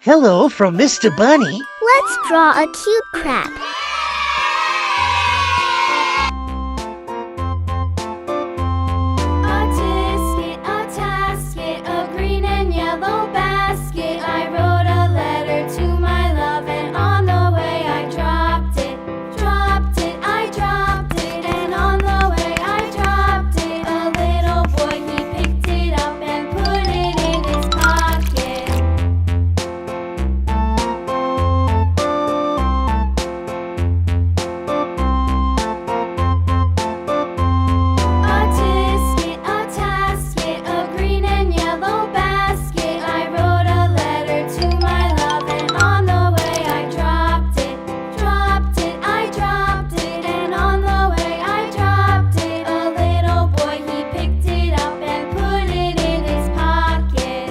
Hello from Mr. Bunny. Let's draw a cute crab. A tisket, a tasket, a green and yellow basket. I wrote a letter to my love, and on the way I dropped it. Dropped it, I dropped it, and on the way I dropped it. A little boy, he picked it up and put it in his pocket. A tisket, a tasket, a green and yellow basket. I wrote a letter to my love, and on the way I dropped it. Dropped it, I dropped it, and on the way I dropped it. A little boy, he picked it up and put it in his pocket.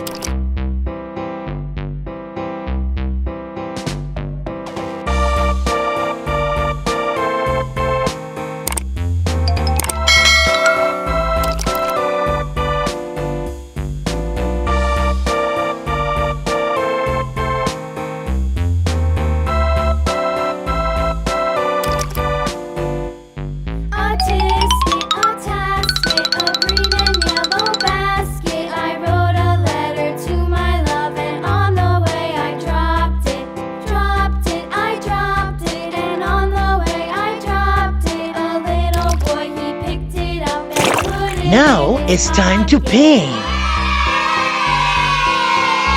A tisket, a tasket, a green and yellow basket. I wrote a letter to my love, and on the way I dropped it. Dropped it, I dropped it, and on the way I dropped it. A little boy, he picked it up and put it Now in his it's time to pocket. paint.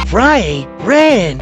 Bright red.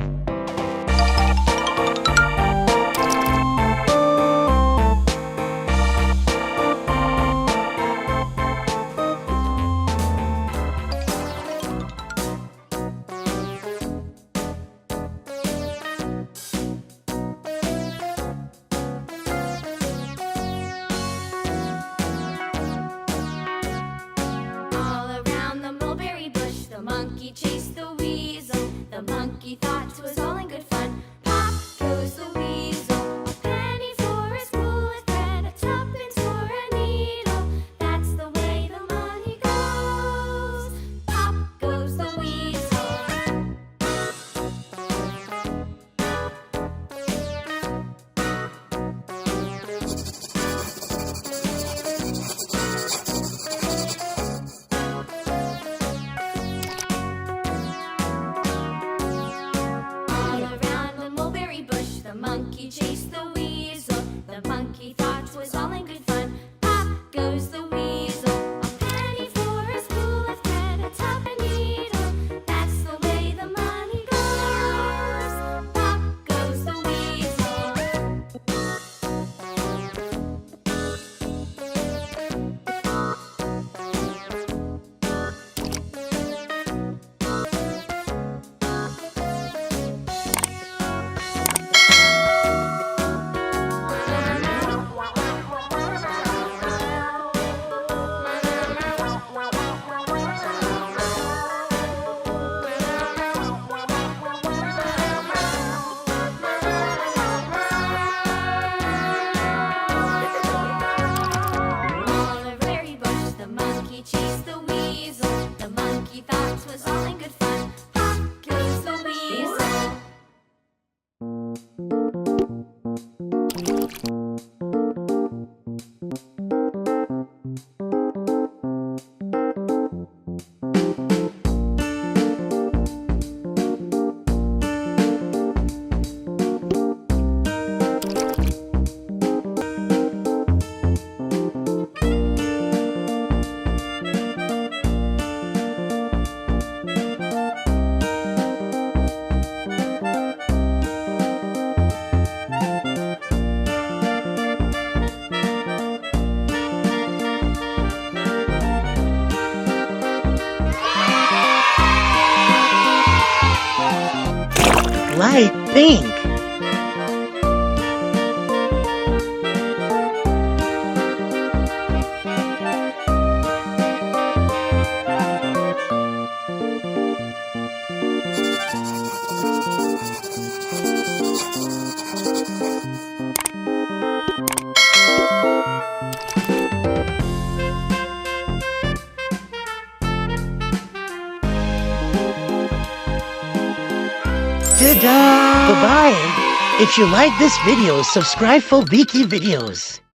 All around the mulberry bush, the monkey chased the weasel. The monkey thought 'twas all in good fun. Pop goes the weasel. A penny for his wool and thread, a tuppence for a needle. That's the way the money goes. Pop goes the weasel. All around the mulberry bush, the monkey chased the weasel. The monkey thought 'twas all in good fun. Pop goes the weasel. A penny for a spool of thread, a tuppence needle. That's the way the money goes. Pop goes the weasel. All a very bush, the monkey chased the weasel. The monkey thought 'twas all in good fun. Pop goes the weasel. Light pink. Ta-da! Bye-bye. If you like this video, subscribe for Beaky videos.